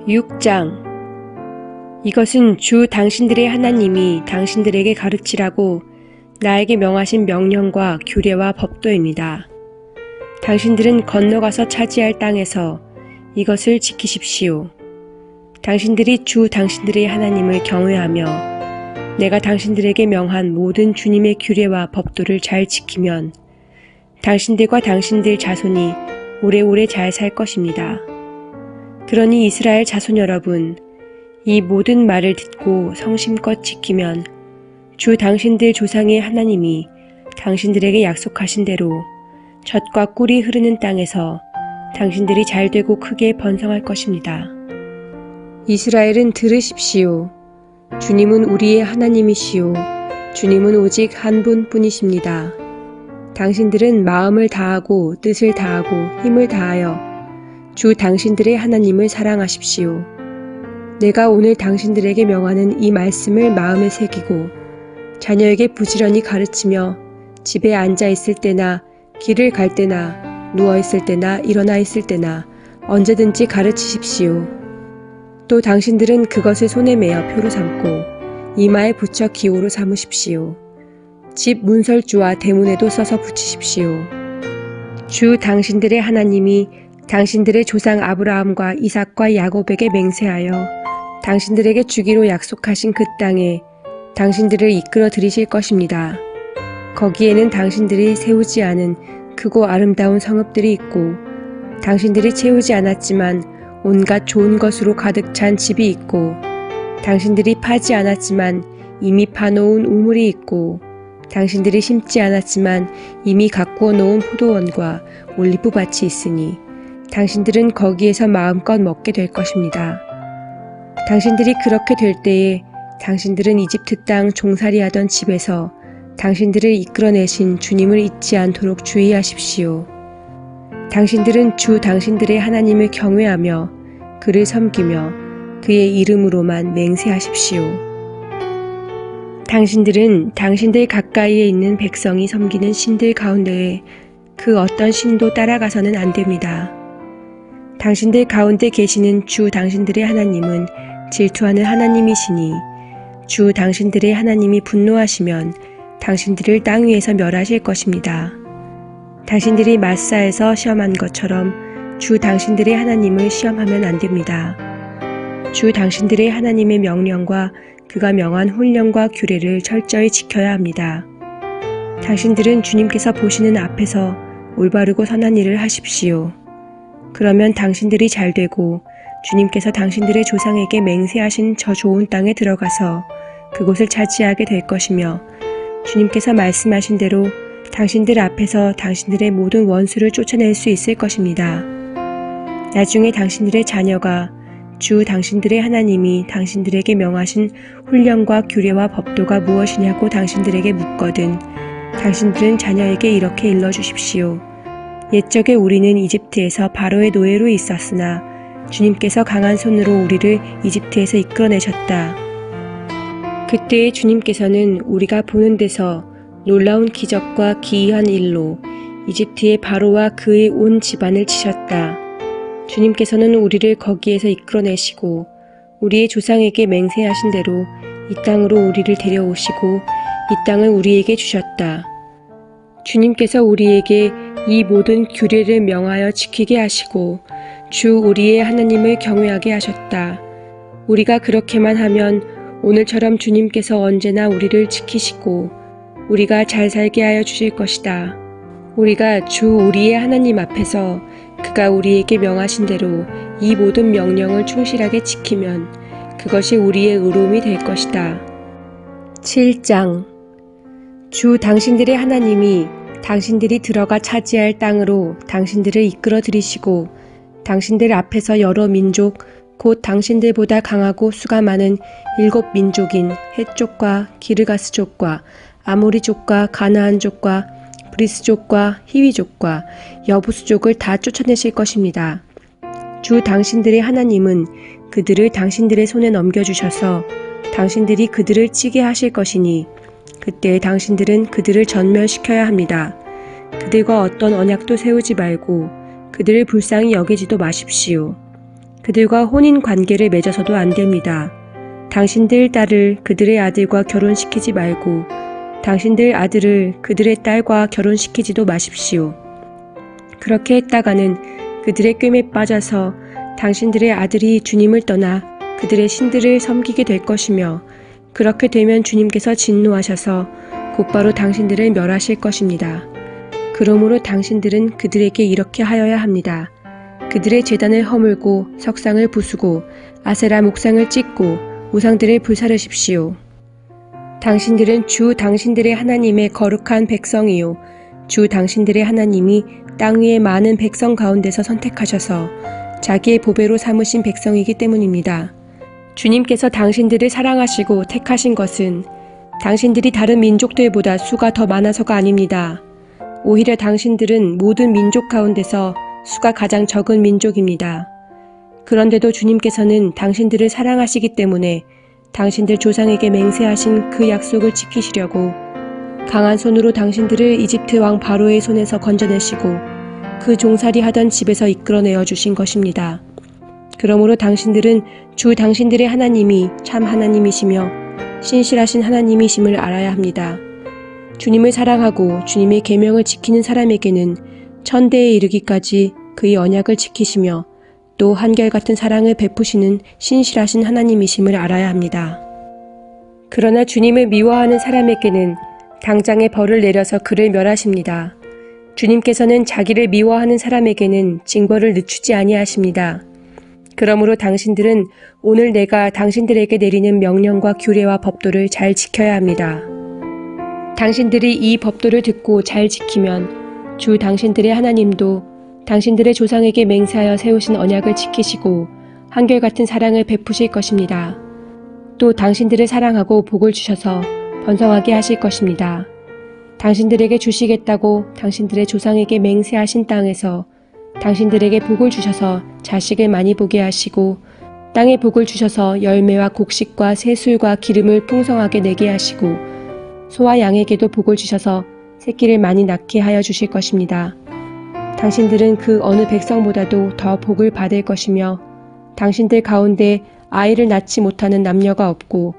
6장. 이것은 주 당신들의 하나님이 당신들에게 가르치라고 나에게 명하신 명령과 규례와 법도입니다. 당신들은 건너가서 차지할 땅에서 이것을 지키십시오. 당신들이 주 당신들의 하나님을 경외하며 내가 당신들에게 명한 모든 주님의 규례와 법도를 잘 지키면 당신들과 당신들 자손이 오래오래 잘 살 것입니다. 그러니 이스라엘 자손 여러분, 이 모든 말을 듣고 성심껏 지키면 주 당신들 조상의 하나님이 당신들에게 약속하신 대로 젖과 꿀이 흐르는 땅에서 당신들이 잘되고 크게 번성할 것입니다. 이스라엘은 들으십시오. 주님은 우리의 하나님이시오. 주님은 오직 한 분뿐이십니다. 당신들은 마음을 다하고 뜻을 다하고 힘을 다하여 주 당신들의 하나님을 사랑하십시오. 내가 오늘 당신들에게 명하는 이 말씀을 마음에 새기고 자녀에게 부지런히 가르치며 집에 앉아 있을 때나 길을 갈 때나 누워 있을 때나 일어나 있을 때나 언제든지 가르치십시오. 또 당신들은 그것을 손에 매어 표로 삼고 이마에 붙여 기호로 삼으십시오. 집 문설주와 대문에도 써서 붙이십시오. 주 당신들의 하나님이 당신들의 조상 아브라함과 이삭과 야곱에게 맹세하여 당신들에게 주기로 약속하신 그 땅에 당신들을 이끌어 들이실 것입니다. 거기에는 당신들이 세우지 않은 크고 아름다운 성읍들이 있고 당신들이 채우지 않았지만 온갖 좋은 것으로 가득 찬 집이 있고 당신들이 파지 않았지만 이미 파놓은 우물이 있고 당신들이 심지 않았지만 이미 가꾸어 놓은 포도원과 올리브 밭이 있으니 당신들은 거기에서 마음껏 먹게 될 것입니다. 당신들이 그렇게 될 때에 당신들은 이집트 땅 종살이하던 집에서 당신들을 이끌어내신 주님을 잊지 않도록 주의하십시오. 당신들은 주 당신들의 하나님을 경외하며 그를 섬기며 그의 이름으로만 맹세하십시오. 당신들은 당신들 가까이에 있는 백성이 섬기는 신들 가운데에 그 어떤 신도 따라가서는 안 됩니다. 당신들 가운데 계시는 주 당신들의 하나님은 질투하는 하나님이시니 주 당신들의 하나님이 분노하시면 당신들을 땅 위에서 멸하실 것입니다. 당신들이 마사에서 시험한 것처럼 주 당신들의 하나님을 시험하면 안 됩니다. 주 당신들의 하나님의 명령과 그가 명한 훈령과 규례를 철저히 지켜야 합니다. 당신들은 주님께서 보시는 앞에서 올바르고 선한 일을 하십시오. 그러면 당신들이 잘되고 주님께서 당신들의 조상에게 맹세하신 저 좋은 땅에 들어가서 그곳을 차지하게 될 것이며 주님께서 말씀하신 대로 당신들 앞에서 당신들의 모든 원수를 쫓아낼 수 있을 것입니다. 나중에 당신들의 자녀가 주 당신들의 하나님이 당신들에게 명하신 훈령과 규례와 법도가 무엇이냐고 당신들에게 묻거든 당신들은 자녀에게 이렇게 일러주십시오. 옛적에 우리는 이집트에서 바로의 노예로 있었으나 주님께서 강한 손으로 우리를 이집트에서 이끌어내셨다. 그때에 주님께서는 우리가 보는 데서 놀라운 기적과 기이한 일로 이집트의 바로와 그의 온 집안을 치셨다. 주님께서는 우리를 거기에서 이끌어내시고 우리의 조상에게 맹세하신 대로 이 땅으로 우리를 데려오시고 이 땅을 우리에게 주셨다. 주님께서 우리에게 이 모든 규례를 명하여 지키게 하시고 주 우리의 하나님을 경외하게 하셨다. 우리가 그렇게만 하면 오늘처럼 주님께서 언제나 우리를 지키시고 우리가 잘 살게 하여 주실 것이다. 우리가 주 우리의 하나님 앞에서 그가 우리에게 명하신 대로 이 모든 명령을 충실하게 지키면 그것이 우리의 의로움이 될 것이다. 7장. 주 당신들의 하나님이 당신들이 들어가 차지할 땅으로 당신들을 이끌어 들이시고 당신들 앞에서 여러 민족 곧 당신들보다 강하고 수가 많은 7 민족인 헷족과 기르가스족과 아모리족과 가나안족과 브리스족과 히위족과 여부스족을 다 쫓아내실 것입니다. 주 당신들의 하나님은 그들을 당신들의 손에 넘겨주셔서 당신들이 그들을 치게 하실 것이니 그때 당신들은 그들을 전멸시켜야 합니다. 그들과 어떤 언약도 세우지 말고 그들을 불쌍히 여기지도 마십시오. 그들과 혼인 관계를 맺어서도 안 됩니다. 당신들 딸을 그들의 아들과 결혼시키지 말고 당신들 아들을 그들의 딸과 결혼시키지도 마십시오. 그렇게 했다가는 그들의 꾀에 빠져서 당신들의 아들이 주님을 떠나 그들의 신들을 섬기게 될 것이며 그렇게 되면 주님께서 진노하셔서 곧바로 당신들을 멸하실 것입니다. 그러므로 당신들은 그들에게 이렇게 하여야 합니다. 그들의 제단을 허물고 석상을 부수고 아세라 목상을 찢고 우상들을 불사르십시오. 당신들은 주 당신들의 하나님의 거룩한 백성이요 주 당신들의 하나님이 땅 위의 많은 백성 가운데서 선택하셔서 자기의 보배로 삼으신 백성이기 때문입니다. 주님께서 당신들을 사랑하시고 택하신 것은 당신들이 다른 민족들보다 수가 더 많아서가 아닙니다. 오히려 당신들은 모든 민족 가운데서 수가 가장 적은 민족입니다. 그런데도 주님께서는 당신들을 사랑하시기 때문에 당신들 조상에게 맹세하신 그 약속을 지키시려고 강한 손으로 당신들을 이집트 왕 바로의 손에서 건져내시고 그 종살이 하던 집에서 이끌어내어 주신 것입니다. 그러므로 당신들은 주 당신들의 하나님이 참 하나님이시며 신실하신 하나님이심을 알아야 합니다. 주님을 사랑하고 주님의 계명을 지키는 사람에게는 천대에 이르기까지 그의 언약을 지키시며 또 한결같은 사랑을 베푸시는 신실하신 하나님이심을 알아야 합니다. 그러나 주님을 미워하는 사람에게는 당장의 벌을 내려서 그를 멸하십니다. 주님께서는 자기를 미워하는 사람에게는 징벌을 늦추지 아니하십니다. 그러므로 당신들은 오늘 내가 당신들에게 내리는 명령과 규례와 법도를 잘 지켜야 합니다. 당신들이 이 법도를 듣고 잘 지키면 주 당신들의 하나님도 당신들의 조상에게 맹세하여 세우신 언약을 지키시고 한결같은 사랑을 베푸실 것입니다. 또 당신들을 사랑하고 복을 주셔서 번성하게 하실 것입니다. 당신들에게 주시겠다고 당신들의 조상에게 맹세하신 땅에서 당신들에게 복을 주셔서 자식을 많이 보게 하시고 땅에 복을 주셔서 열매와 곡식과 새술과 기름을 풍성하게 내게 하시고 소와 양에게도 복을 주셔서 새끼를 많이 낳게 하여 주실 것입니다. 당신들은 그 어느 백성보다도 더 복을 받을 것이며 당신들 가운데 아이를 낳지 못하는 남녀가 없고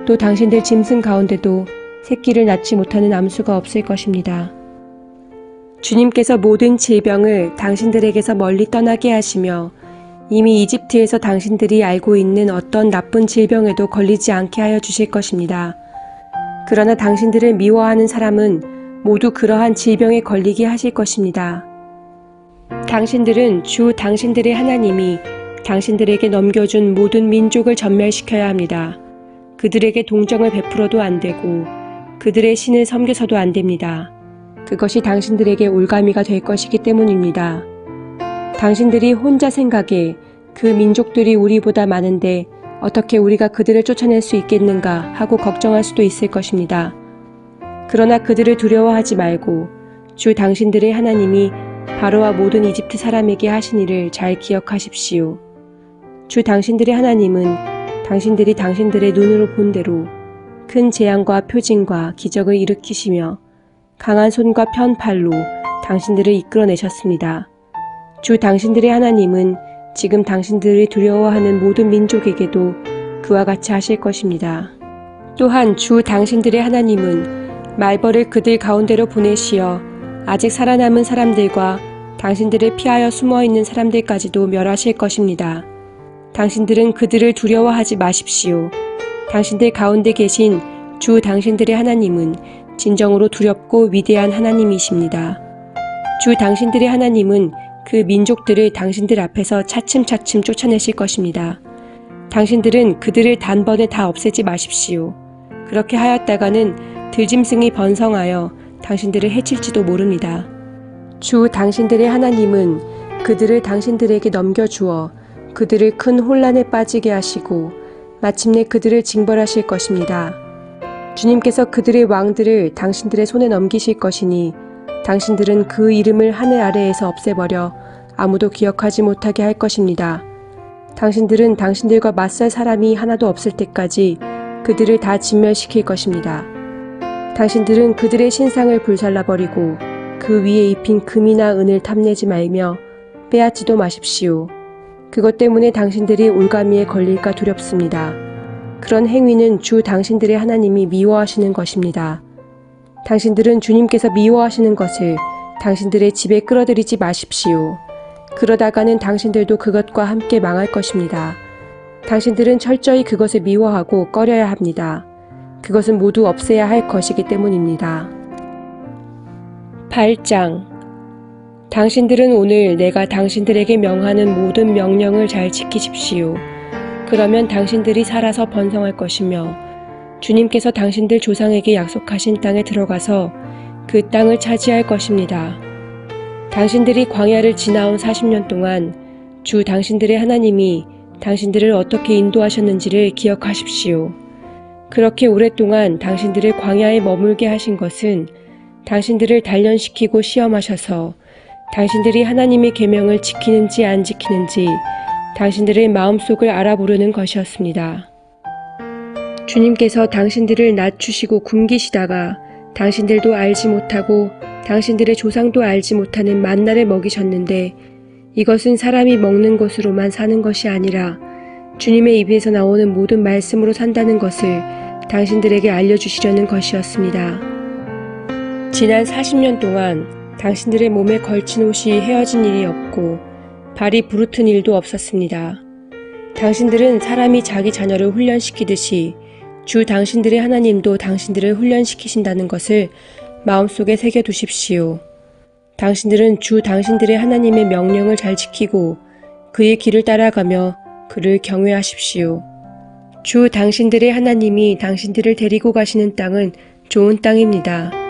또 당신들 짐승 가운데도 새끼를 낳지 못하는 암수가 없을 것입니다. 주님께서 모든 질병을 당신들에게서 멀리 떠나게 하시며 이미 이집트에서 당신들이 알고 있는 어떤 나쁜 질병에도 걸리지 않게 하여 주실 것입니다. 그러나 당신들을 미워하는 사람은 모두 그러한 질병에 걸리게 하실 것입니다. 당신들은 주 당신들의 하나님이 당신들에게 넘겨준 모든 민족을 전멸시켜야 합니다. 그들에게 동정을 베풀어도 안 되고 그들의 신을 섬겨서도 안 됩니다. 그것이 당신들에게 올가미가 될 것이기 때문입니다. 당신들이 혼자 생각에 그 민족들이 우리보다 많은데 어떻게 우리가 그들을 쫓아낼 수 있겠는가 하고 걱정할 수도 있을 것입니다. 그러나 그들을 두려워하지 말고 주 당신들의 하나님이 바로와 모든 이집트 사람에게 하신 일을 잘 기억하십시오. 주 당신들의 하나님은 당신들이 당신들의 눈으로 본 대로 큰 재앙과 표징과 기적을 일으키시며 강한 손과 편 팔로 당신들을 이끌어내셨습니다. 주 당신들의 하나님은 지금 당신들을 두려워하는 모든 민족에게도 그와 같이 하실 것입니다. 또한 주 당신들의 하나님은 말벌을 그들 가운데로 보내시어 아직 살아남은 사람들과 당신들을 피하여 숨어있는 사람들까지도 멸하실 것입니다. 당신들은 그들을 두려워하지 마십시오. 당신들 가운데 계신 주 당신들의 하나님은 진정으로 두렵고 위대한 하나님이십니다. 주 당신들의 하나님은 그 민족들을 당신들 앞에서 차츰차츰 쫓아내실 것입니다. 당신들은 그들을 단번에 다 없애지 마십시오. 그렇게 하였다가는 들짐승이 번성하여 당신들을 해칠지도 모릅니다. 주 당신들의 하나님은 그들을 당신들에게 넘겨주어 그들을 큰 혼란에 빠지게 하시고 마침내 그들을 징벌하실 것입니다. 주님께서 그들의 왕들을 당신들의 손에 넘기실 것이니 당신들은 그 이름을 하늘 아래에서 없애버려 아무도 기억하지 못하게 할 것입니다. 당신들은 당신들과 맞설 사람이 하나도 없을 때까지 그들을 다 진멸시킬 것입니다. 당신들은 그들의 신상을 불살라버리고 그 위에 입힌 금이나 은을 탐내지 말며 빼앗지도 마십시오. 그것 때문에 당신들이 올가미에 걸릴까 두렵습니다. 그런 행위는 주 당신들의 하나님이 미워하시는 것입니다. 당신들은 주님께서 미워하시는 것을 당신들의 집에 끌어들이지 마십시오. 그러다가는 당신들도 그것과 함께 망할 것입니다. 당신들은 철저히 그것을 미워하고 꺼려야 합니다. 그것은 모두 없애야 할 것이기 때문입니다. 8장. 당신들은 오늘 내가 당신들에게 명하는 모든 명령을 잘 지키십시오. 그러면 당신들이 살아서 번성할 것이며 주님께서 당신들 조상에게 약속하신 땅에 들어가서 그 땅을 차지할 것입니다. 당신들이 광야를 지나온 40년 동안 주 당신들의 하나님이 당신들을 어떻게 인도하셨는지를 기억하십시오. 그렇게 오랫동안 당신들을 광야에 머물게 하신 것은 당신들을 단련시키고 시험하셔서 당신들이 하나님의 계명을 지키는지 안 지키는지 당신들의 마음속을 알아보려는 것이었습니다. 주님께서 당신들을 낮추시고 굶기시다가 당신들도 알지 못하고 당신들의 조상도 알지 못하는 만나를 먹이셨는데 이것은 사람이 먹는 것으로만 사는 것이 아니라 주님의 입에서 나오는 모든 말씀으로 산다는 것을 당신들에게 알려주시려는 것이었습니다. 지난 40년 동안 당신들의 몸에 걸친 옷이 헤어진 일이 없고 발이 부르튼 일도 없었습니다. 당신들은 사람이 자기 자녀를 훈련시키듯이 주 당신들의 하나님도 당신들을 훈련시키신다는 것을 마음속에 새겨두십시오. 당신들은 주 당신들의 하나님의 명령을 잘 지키고 그의 길을 따라가며 그를 경외하십시오. 주 당신들의 하나님이 당신들을 데리고 가시는 땅은 좋은 땅입니다.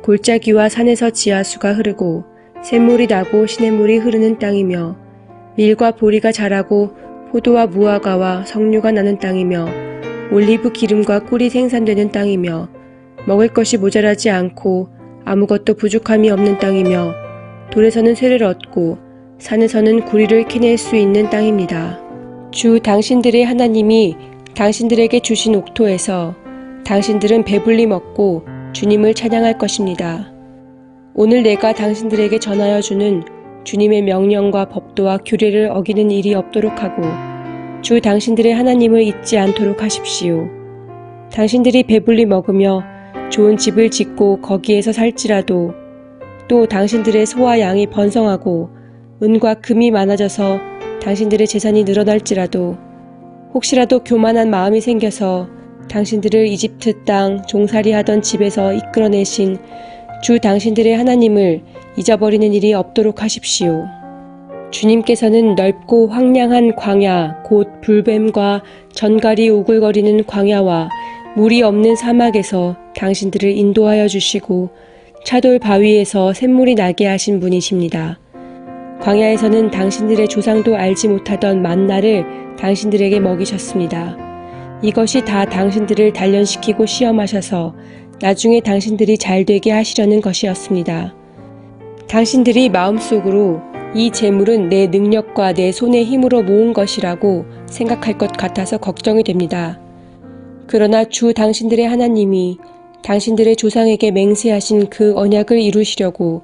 골짜기와 산에서 지하수가 흐르고 샘물이 나고 시냇물이 흐르는 땅이며 밀과 보리가 자라고 포도와 무화과와 석류가 나는 땅이며 올리브 기름과 꿀이 생산되는 땅이며 먹을 것이 모자라지 않고 아무것도 부족함이 없는 땅이며 돌에서는 쇠를 얻고 산에서는 구리를 캐낼 수 있는 땅입니다. 주 당신들의 하나님이 당신들에게 주신 옥토에서 당신들은 배불리 먹고 주님을 찬양할 것입니다. 오늘 내가 당신들에게 전하여 주는 주님의 명령과 법도와 규례를 어기는 일이 없도록 하고 주 당신들의 하나님을 잊지 않도록 하십시오. 당신들이 배불리 먹으며 좋은 집을 짓고 거기에서 살지라도 또 당신들의 소와 양이 번성하고 은과 금이 많아져서 당신들의 재산이 늘어날지라도 혹시라도 교만한 마음이 생겨서 당신들을 이집트 땅 종살이 하던 집에서 이끌어내신 주 당신들의 하나님을 잊어버리는 일이 없도록 하십시오. 주님께서는 넓고 황량한 광야 곧 불뱀과 전갈이 우글거리는 광야와 물이 없는 사막에서 당신들을 인도하여 주시고 차돌 바위에서 샘물이 나게 하신 분이십니다. 광야에서는 당신들의 조상도 알지 못하던 만나를 당신들에게 먹이셨습니다. 이것이 다 당신들을 단련시키고 시험하셔서 나중에 당신들이 잘되게 하시려는 것이었습니다. 당신들이 마음속으로 이 재물은 내 능력과 내 손의 힘으로 모은 것이라고 생각할 것 같아서 걱정이 됩니다. 그러나 주 당신들의 하나님이 당신들의 조상에게 맹세하신 그 언약을 이루시려고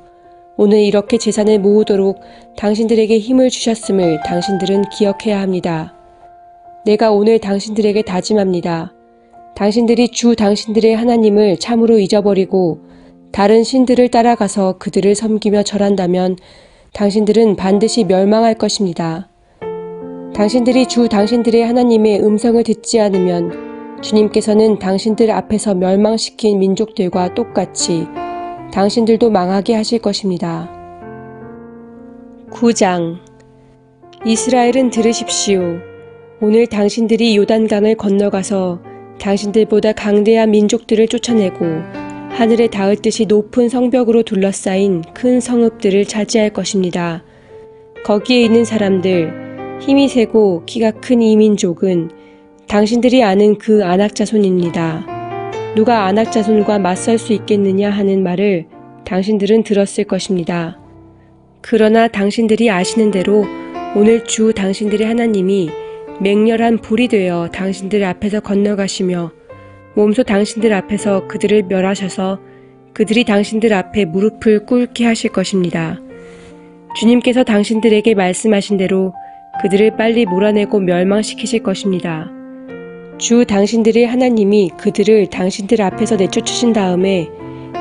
오늘 이렇게 재산을 모으도록 당신들에게 힘을 주셨음을 당신들은 기억해야 합니다. 내가 오늘 당신들에게 다짐합니다. 당신들이 주 당신들의 하나님을 참으로 잊어버리고 다른 신들을 따라가서 그들을 섬기며 절한다면 당신들은 반드시 멸망할 것입니다. 당신들이 주 당신들의 하나님의 음성을 듣지 않으면 주님께서는 당신들 앞에서 멸망시킨 민족들과 똑같이 당신들도 망하게 하실 것입니다. 9장. 이스라엘은 들으십시오. 오늘 당신들이 요단강을 건너가서 당신들보다 강대한 민족들을 쫓아내고 하늘에 닿을 듯이 높은 성벽으로 둘러싸인 큰 성읍들을 차지할 것입니다. 거기에 있는 사람들, 힘이 세고 키가 큰 이 민족은 당신들이 아는 그 안악자손입니다. 누가 안악자손과 맞설 수 있겠느냐 하는 말을 당신들은 들었을 것입니다. 그러나 당신들이 아시는 대로 오늘 주 당신들의 하나님이 맹렬한 불이 되어 당신들 앞에서 건너가시며 몸소 당신들 앞에서 그들을 멸하셔서 그들이 당신들 앞에 무릎을 꿇게 하실 것입니다. 주님께서 당신들에게 말씀하신 대로 그들을 빨리 몰아내고 멸망시키실 것입니다. 주 당신들의 하나님이 그들을 당신들 앞에서 내쫓으신 다음에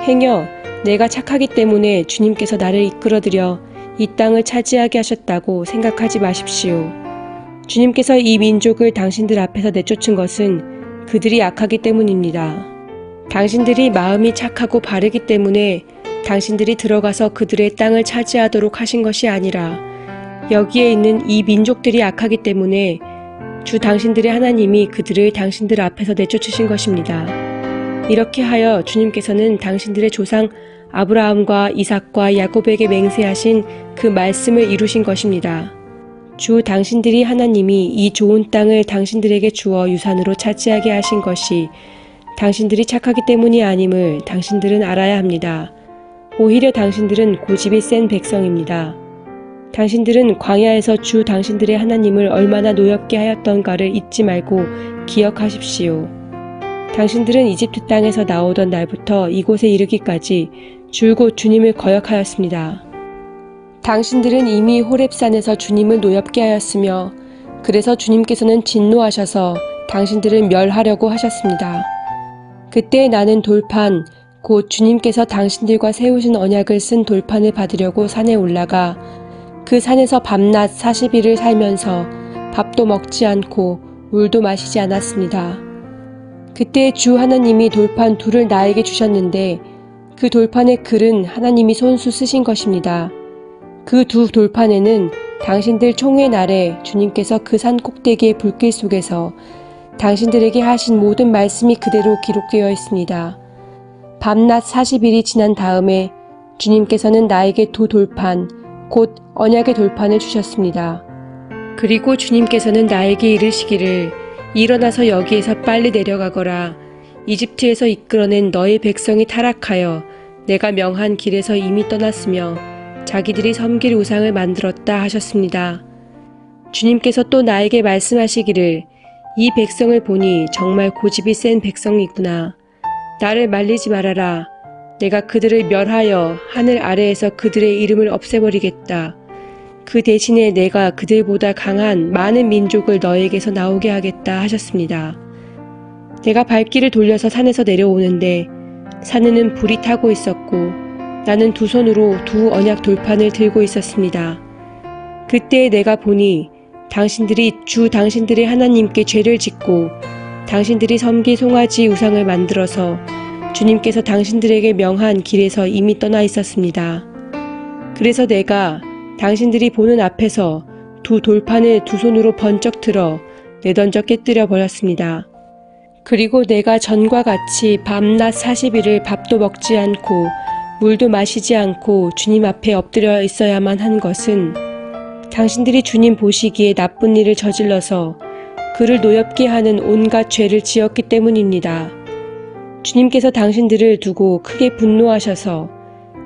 행여 내가 착하기 때문에 주님께서 나를 이끌어들여 이 땅을 차지하게 하셨다고 생각하지 마십시오. 주님께서 이 민족을 당신들 앞에서 내쫓은 것은 그들이 악하기 때문입니다. 당신들이 마음이 착하고 바르기 때문에 당신들이 들어가서 그들의 땅을 차지하도록 하신 것이 아니라 여기에 있는 이 민족들이 악하기 때문에 주 당신들의 하나님이 그들을 당신들 앞에서 내쫓으신 것입니다. 이렇게 하여 주님께서는 당신들의 조상 아브라함과 이삭과 야곱에게 맹세하신 그 말씀을 이루신 것입니다. 주 당신들이 하나님이 이 좋은 땅을 당신들에게 주어 유산으로 차지하게 하신 것이 당신들이 착하기 때문이 아님을 당신들은 알아야 합니다. 오히려 당신들은 고집이 센 백성입니다. 당신들은 광야에서 주 당신들의 하나님을 얼마나 노엽게 하였던가를 잊지 말고 기억하십시오. 당신들은 이집트 땅에서 나오던 날부터 이곳에 이르기까지 줄곧 주님을 거역하였습니다. 당신들은 이미 호렙산에서 주님을 노엽게 하였으며 그래서 주님께서는 진노하셔서 당신들을 멸하려고 하셨습니다. 그때 나는 돌판, 곧 주님께서 당신들과 세우신 언약을 쓴 돌판을 받으려고 산에 올라가 그 산에서 밤낮 40일을 살면서 밥도 먹지 않고 물도 마시지 않았습니다. 그때 주 하나님이 돌판 둘을 나에게 주셨는데 그 돌판의 글은 하나님이 손수 쓰신 것입니다. 그 두 돌판에는 당신들 총회 날에 주님께서 그 산 꼭대기의 불길 속에서 당신들에게 하신 모든 말씀이 그대로 기록되어 있습니다. 밤낮 40일이 지난 다음에 주님께서는 나에게 두 돌판, 곧 언약의 돌판을 주셨습니다. 그리고 주님께서는 나에게 이르시기를 일어나서 여기에서 빨리 내려가거라. 이집트에서 이끌어낸 너의 백성이 타락하여 내가 명한 길에서 이미 떠났으며 자기들이 섬길 우상을 만들었다 하셨습니다. 주님께서 또 나에게 말씀하시기를 이 백성을 보니 정말 고집이 센 백성이구나. 나를 말리지 말아라. 내가 그들을 멸하여 하늘 아래에서 그들의 이름을 없애버리겠다. 그 대신에 내가 그들보다 강한 많은 민족을 너에게서 나오게 하겠다 하셨습니다. 내가 발길을 돌려서 산에서 내려오는데 산에는 불이 타고 있었고 나는 두 손으로 두 언약 돌판을 들고 있었습니다. 그때 내가 보니 당신들이 주 당신들의 하나님께 죄를 짓고 당신들이 섬길 송아지 우상을 만들어서 주님께서 당신들에게 명한 길에서 이미 떠나 있었습니다. 그래서 내가 당신들이 보는 앞에서 두 돌판을 두 손으로 번쩍 들어 내던져 깨뜨려 버렸습니다. 그리고 내가 전과 같이 밤낮 40일을 밥도 먹지 않고 물도 마시지 않고 주님 앞에 엎드려 있어야만 한 것은 당신들이 주님 보시기에 나쁜 일을 저질러서 그를 노엽게 하는 온갖 죄를 지었기 때문입니다. 주님께서 당신들을 두고 크게 분노하셔서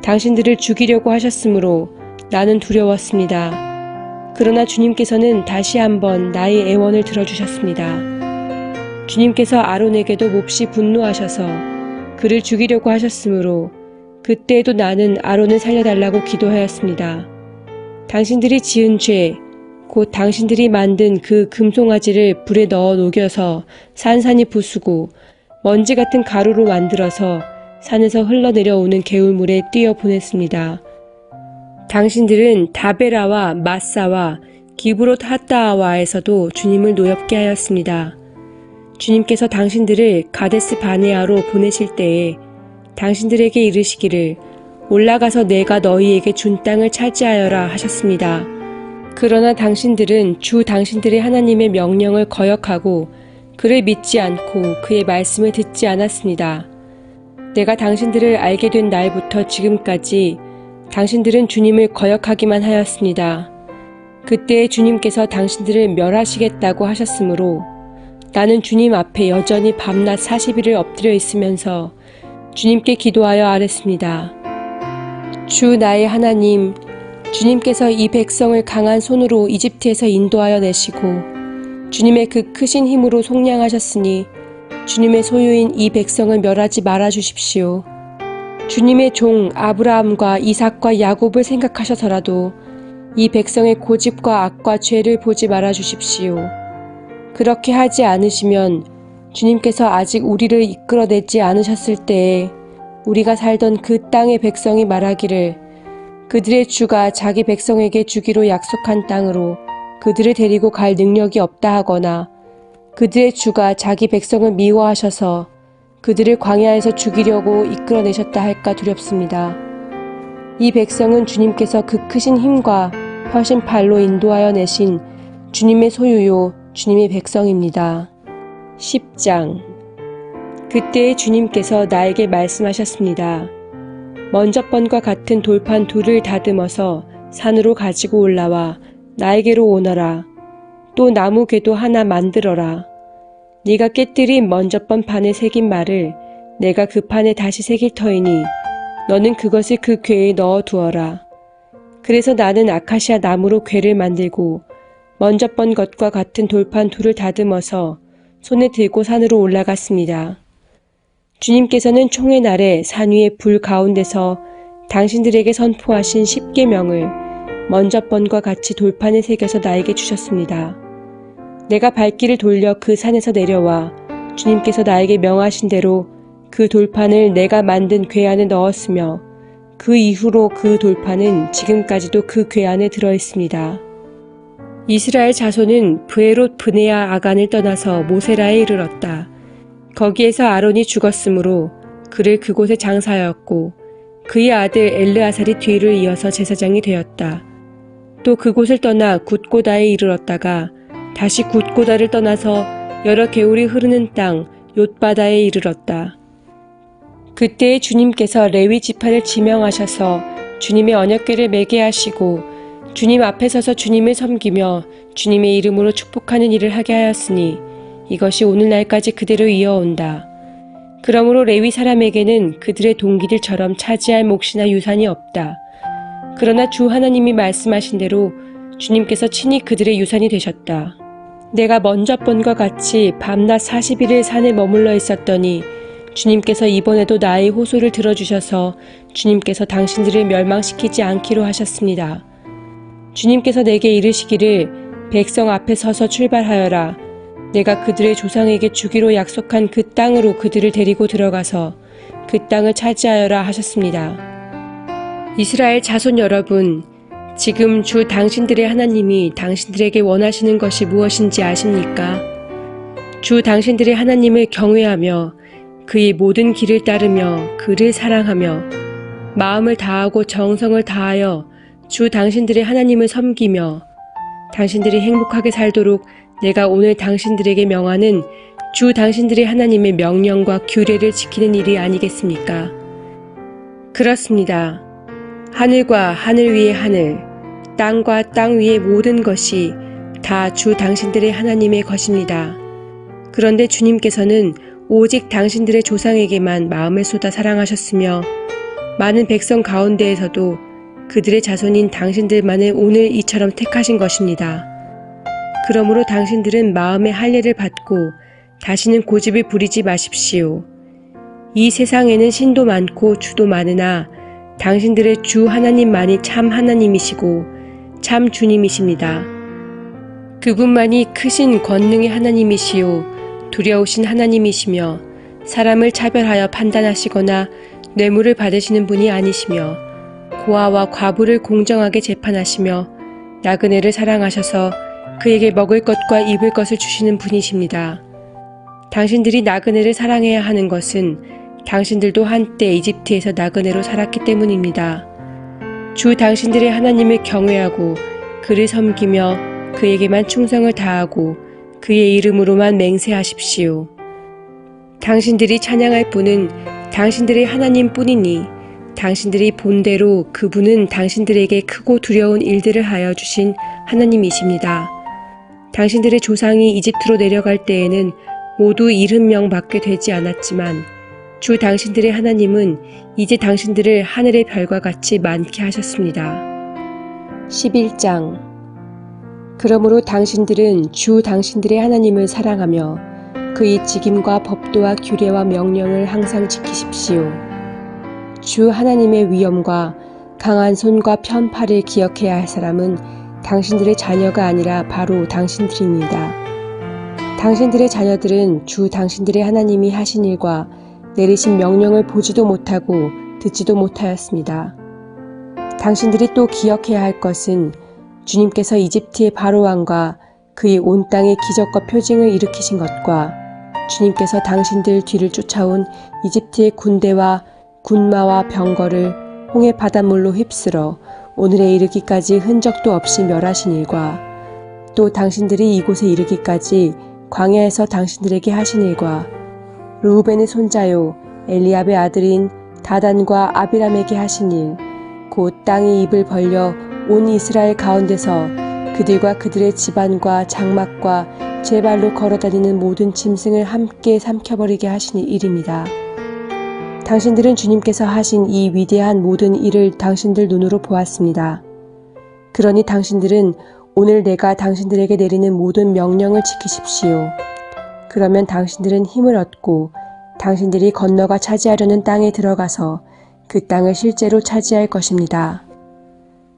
당신들을 죽이려고 하셨으므로 나는 두려웠습니다. 그러나 주님께서는 다시 한번 나의 애원을 들어주셨습니다. 주님께서 아론에게도 몹시 분노하셔서 그를 죽이려고 하셨으므로 그때에도 나는 아론을 살려달라고 기도하였습니다. 당신들이 지은 죄, 곧 당신들이 만든 그 금송아지를 불에 넣어 녹여서 산산이 부수고 먼지 같은 가루로 만들어서 산에서 흘러내려오는 개울물에 띄어 보냈습니다. 당신들은 다베라와 마사와 기브롯 핫다아와에서도 주님을 노엽게 하였습니다. 주님께서 당신들을 가데스 바네아로 보내실 때에 당신들에게 이르시기를 올라가서 내가 너희에게 준 땅을 차지하여라 하셨습니다. 그러나 당신들은 주 당신들의 하나님의 명령을 거역하고 그를 믿지 않고 그의 말씀을 듣지 않았습니다. 내가 당신들을 알게 된 날부터 지금까지 당신들은 주님을 거역하기만 하였습니다. 그때 주님께서 당신들을 멸하시겠다고 하셨으므로 나는 주님 앞에 여전히 밤낮 40일을 엎드려 있으면서 주님께 기도하여 아뢰습니다. 주 나의 하나님, 주님께서 이 백성을 강한 손으로 이집트에서 인도하여 내시고 주님의 그 크신 힘으로 속량하셨으니 주님의 소유인 이 백성을 멸하지 말아 주십시오. 주님의 종 아브라함과 이삭과 야곱을 생각하셔서라도 이 백성의 고집과 악과 죄를 보지 말아 주십시오. 그렇게 하지 않으시면 주님께서 아직 우리를 이끌어내지 않으셨을 때에 우리가 살던 그 땅의 백성이 말하기를 그들의 주가 자기 백성에게 주기로 약속한 땅으로 그들을 데리고 갈 능력이 없다 하거나 그들의 주가 자기 백성을 미워하셔서 그들을 광야에서 죽이려고 이끌어내셨다 할까 두렵습니다. 이 백성은 주님께서 그 크신 힘과 펴신 팔로 인도하여 내신 주님의 소유요 주님의 백성입니다. 10장. 그때 주님께서 나에게 말씀하셨습니다. 먼저번과 같은 돌판 둘을 다듬어서 산으로 가지고 올라와 나에게로 오너라. 또 나무 궤도 하나 만들어라. 네가 깨뜨린 먼저번 판에 새긴 말을 내가 그 판에 다시 새길 터이니 너는 그것을 그 궤에 넣어 두어라. 그래서 나는 아카시아 나무로 궤를 만들고 먼저번 것과 같은 돌판 둘을 다듬어서 손에 들고 산으로 올라갔습니다. 주님께서는 총회 날에 산 위의 불 가운데서 당신들에게 선포하신 10계명을 먼저번과 같이 돌판에 새겨서 나에게 주셨습니다. 내가 발길을 돌려 그 산에서 내려와 주님께서 나에게 명하신 대로 그 돌판을 내가 만든 궤 안에 넣었으며 그 이후로 그 돌판은 지금까지도 그 궤 안에 들어 있습니다. 이스라엘 자손은 브에롯 브네아 아간을 떠나서 모세라에 이르렀다. 거기에서 아론이 죽었으므로 그를 그곳에 장사하였고 그의 아들 엘르아살이 뒤를 이어서 제사장이 되었다. 또 그곳을 떠나 굿고다에 이르렀다가 다시 굿고다를 떠나서 여러 개울이 흐르는 땅 욤바다에 이르렀다. 그때 주님께서 레위 지파를 지명하셔서 주님의 언약궤를 매게 하시고 주님 앞에 서서 주님을 섬기며 주님의 이름으로 축복하는 일을 하게 하였으니 이것이 오늘날까지 그대로 이어온다. 그러므로 레위 사람에게는 그들의 동기들처럼 차지할 몫이나 유산이 없다. 그러나 주 하나님이 말씀하신 대로 주님께서 친히 그들의 유산이 되셨다. 내가 먼저번과 같이 밤낮 40일을 산에 머물러 있었더니 주님께서 이번에도 나의 호소를 들어주셔서 주님께서 당신들을 멸망시키지 않기로 하셨습니다. 주님께서 내게 이르시기를 백성 앞에 서서 출발하여라. 내가 그들의 조상에게 주기로 약속한 그 땅으로 그들을 데리고 들어가서 그 땅을 차지하여라 하셨습니다. 이스라엘 자손 여러분, 지금 주 당신들의 하나님이 당신들에게 원하시는 것이 무엇인지 아십니까? 주 당신들의 하나님을 경외하며 그의 모든 길을 따르며 그를 사랑하며 마음을 다하고 정성을 다하여 주 당신들의 하나님을 섬기며 당신들이 행복하게 살도록 내가 오늘 당신들에게 명하는 주 당신들의 하나님의 명령과 규례를 지키는 일이 아니겠습니까? 그렇습니다. 하늘과 하늘 위의 하늘, 땅과 땅 위의 모든 것이 다 주 당신들의 하나님의 것입니다. 그런데 주님께서는 오직 당신들의 조상에게만 마음을 쏟아 사랑하셨으며 많은 백성 가운데에서도 그들의 자손인 당신들만을 오늘 이처럼 택하신 것입니다. 그러므로 당신들은 마음의 할례를 받고 다시는 고집을 부리지 마십시오. 이 세상에는 신도 많고 주도 많으나 당신들의 주 하나님만이 참 하나님이시고 참 주님이십니다. 그분만이 크신 권능의 하나님이시요 두려우신 하나님이시며 사람을 차별하여 판단하시거나 뇌물을 받으시는 분이 아니시며 고아와 과부를 공정하게 재판하시며 나그네를 사랑하셔서 그에게 먹을 것과 입을 것을 주시는 분이십니다. 당신들이 나그네를 사랑해야 하는 것은 당신들도 한때 이집트에서 나그네로 살았기 때문입니다. 주 당신들의 하나님을 경외하고 그를 섬기며 그에게만 충성을 다하고 그의 이름으로만 맹세하십시오. 당신들이 찬양할 분은 당신들의 하나님뿐이니 당신들이 본대로 그분은 당신들에게 크고 두려운 일들을 하여 주신 하나님이십니다. 당신들의 조상이 이집트로 내려갈 때에는 모두 70명 밖에 되지 않았지만 주 당신들의 하나님은 이제 당신들을 하늘의 별과 같이 많게 하셨습니다. 11장. 그러므로 당신들은 주 당신들의 하나님을 사랑하며 그의 직임과 법도와 규례와 명령을 항상 지키십시오. 주 하나님의 위엄과 강한 손과 편 팔을 기억해야 할 사람은 당신들의 자녀가 아니라 바로 당신들입니다. 당신들의 자녀들은 주 당신들의 하나님이 하신 일과 내리신 명령을 보지도 못하고 듣지도 못하였습니다. 당신들이 또 기억해야 할 것은 주님께서 이집트의 바로왕과 그의 온 땅에 기적과 표징을 일으키신 것과 주님께서 당신들 뒤를 쫓아온 이집트의 군대와 군마와 병거를 홍해 바닷물로 휩쓸어 오늘에 이르기까지 흔적도 없이 멸하신 일과 또 당신들이 이곳에 이르기까지 광야에서 당신들에게 하신 일과 르우벤의 손자요 엘리압의 아들인 다단과 아비람에게 하신 일, 곧 땅이 입을 벌려 온 이스라엘 가운데서 그들과 그들의 집안과 장막과 제 발로 걸어다니는 모든 짐승을 함께 삼켜버리게 하신 일입니다. 당신들은 주님께서 하신 이 위대한 모든 일을 당신들 눈으로 보았습니다. 그러니 당신들은 오늘 내가 당신들에게 내리는 모든 명령을 지키십시오. 그러면 당신들은 힘을 얻고 당신들이 건너가 차지하려는 땅에 들어가서 그 땅을 실제로 차지할 것입니다.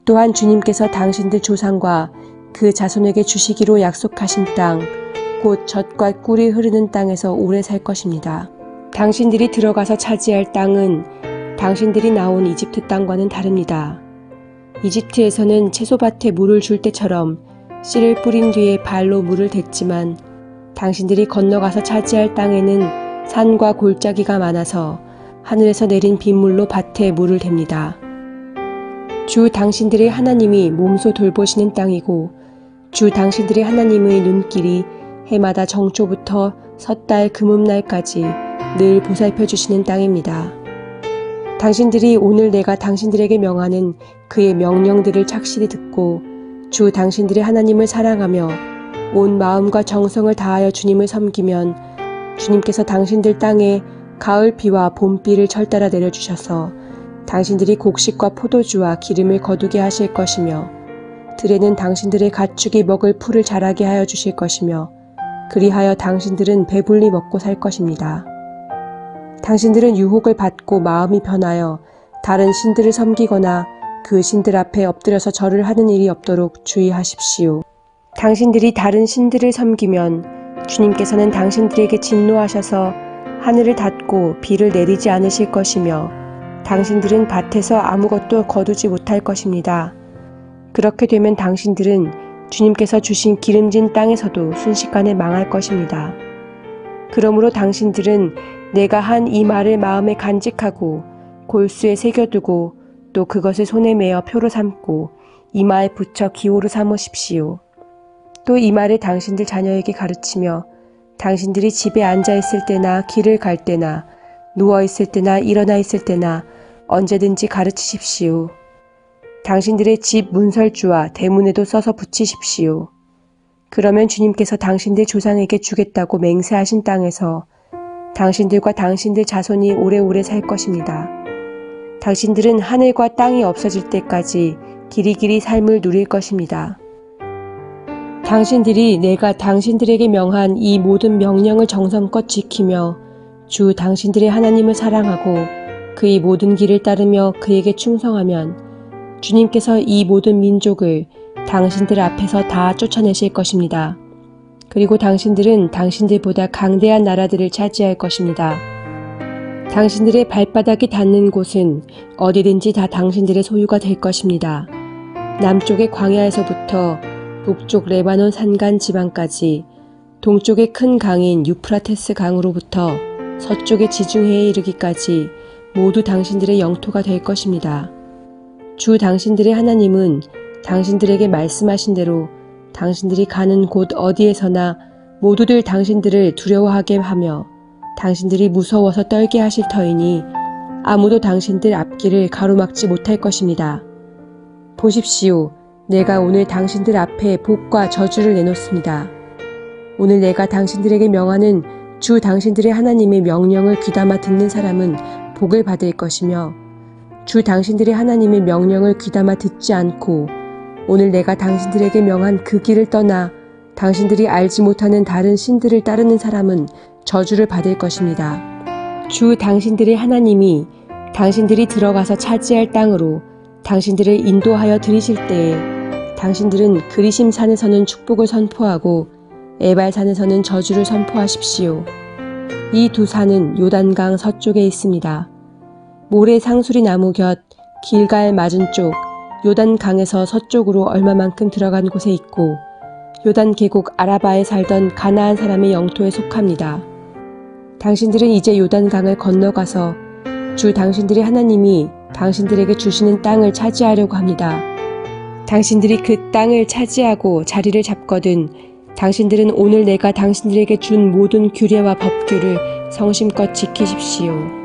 또한 주님께서 당신들 조상과 그 자손에게 주시기로 약속하신 땅, 곧 젖과 꿀이 흐르는 땅에서 오래 살 것입니다. 당신들이 들어가서 차지할 땅은 당신들이 나온 이집트 땅과는 다릅니다. 이집트에서는 채소밭에 물을 줄 때처럼 씨를 뿌린 뒤에 발로 물을 댔지만 당신들이 건너가서 차지할 땅에는 산과 골짜기가 많아서 하늘에서 내린 빗물로 밭에 물을 댑니다. 주 당신들의 하나님이 몸소 돌보시는 땅이고 주 당신들의 하나님의 눈길이 해마다 정초부터 섣달 금음날까지 늘 보살펴 주시는 땅입니다. 당신들이 오늘 내가 당신들에게 명하는 그의 명령들을 착실히 듣고 주 당신들의 하나님을 사랑하며 온 마음과 정성을 다하여 주님을 섬기면 주님께서 당신들 땅에 가을비와 봄비를 철따라 내려주셔서 당신들이 곡식과 포도주와 기름을 거두게 하실 것이며 들에는 당신들의 가축이 먹을 풀을 자라게 하여 주실 것이며 그리하여 당신들은 배불리 먹고 살 것입니다. 당신들은 유혹을 받고 마음이 변하여 다른 신들을 섬기거나 그 신들 앞에 엎드려서 절을 하는 일이 없도록 주의하십시오. 당신들이 다른 신들을 섬기면 주님께서는 당신들에게 진노하셔서 하늘을 닫고 비를 내리지 않으실 것이며 당신들은 밭에서 아무것도 거두지 못할 것입니다. 그렇게 되면 당신들은 주님께서 주신 기름진 땅에서도 순식간에 망할 것입니다. 그러므로 당신들은 내가 한 이 말을 마음에 간직하고 골수에 새겨두고 또 그것을 손에 메어 표로 삼고 이마에 붙여 기호로 삼으십시오. 또 이 말을 당신들 자녀에게 가르치며 당신들이 집에 앉아 있을 때나 길을 갈 때나 누워 있을 때나 일어나 있을 때나 언제든지 가르치십시오. 당신들의 집 문설주와 대문에도 써서 붙이십시오. 그러면 주님께서 당신들 조상에게 주겠다고 맹세하신 땅에서 당신들과 당신들 자손이 오래오래 살 것입니다. 당신들은 하늘과 땅이 없어질 때까지 길이길이 삶을 누릴 것입니다. 당신들이 내가 당신들에게 명한 이 모든 명령을 정성껏 지키며 주 당신들의 하나님을 사랑하고 그의 모든 길을 따르며 그에게 충성하면 주님께서 이 모든 민족을 당신들 앞에서 다 쫓아내실 것입니다. 그리고 당신들은 당신들보다 강대한 나라들을 차지할 것입니다. 당신들의 발바닥이 닿는 곳은 어디든지 다 당신들의 소유가 될 것입니다. 남쪽의 광야에서부터 북쪽 레바논 산간 지방까지 동쪽의 큰 강인 유프라테스 강으로부터 서쪽의 지중해에 이르기까지 모두 당신들의 영토가 될 것입니다. 주 당신들의 하나님은 당신들에게 말씀하신 대로 당신들이 가는 곳 어디에서나 모두들 당신들을 두려워하게 하며 당신들이 무서워서 떨게 하실 터이니 아무도 당신들 앞길을 가로막지 못할 것입니다. 보십시오. 내가 오늘 당신들 앞에 복과 저주를 내놓습니다. 오늘 내가 당신들에게 명하는 주 당신들의 하나님의 명령을 귀담아 듣는 사람은 복을 받을 것이며 주 당신들의 하나님의 명령을 귀담아 듣지 않고 오늘 내가 당신들에게 명한 그 길을 떠나 당신들이 알지 못하는 다른 신들을 따르는 사람은 저주를 받을 것입니다. 주 당신들의 하나님이 당신들이 들어가서 차지할 땅으로 당신들을 인도하여 들이실 때에 당신들은 그리심 산에서는 축복을 선포하고 에발 산에서는 저주를 선포하십시오. 이 두 산은 요단강 서쪽에 있습니다. 모래 상수리 나무 곁 길갈 맞은쪽 요단강에서 서쪽으로 얼마만큼 들어간 곳에 있고 요단 계곡 아라바에 살던 가나안 사람의 영토에 속합니다. 당신들은 이제 요단강을 건너가서 주 당신들의 하나님이 당신들에게 주시는 땅을 차지하려고 합니다. 당신들이 그 땅을 차지하고 자리를 잡거든 당신들은 오늘 내가 당신들에게 준 모든 규례와 법규를 성심껏 지키십시오.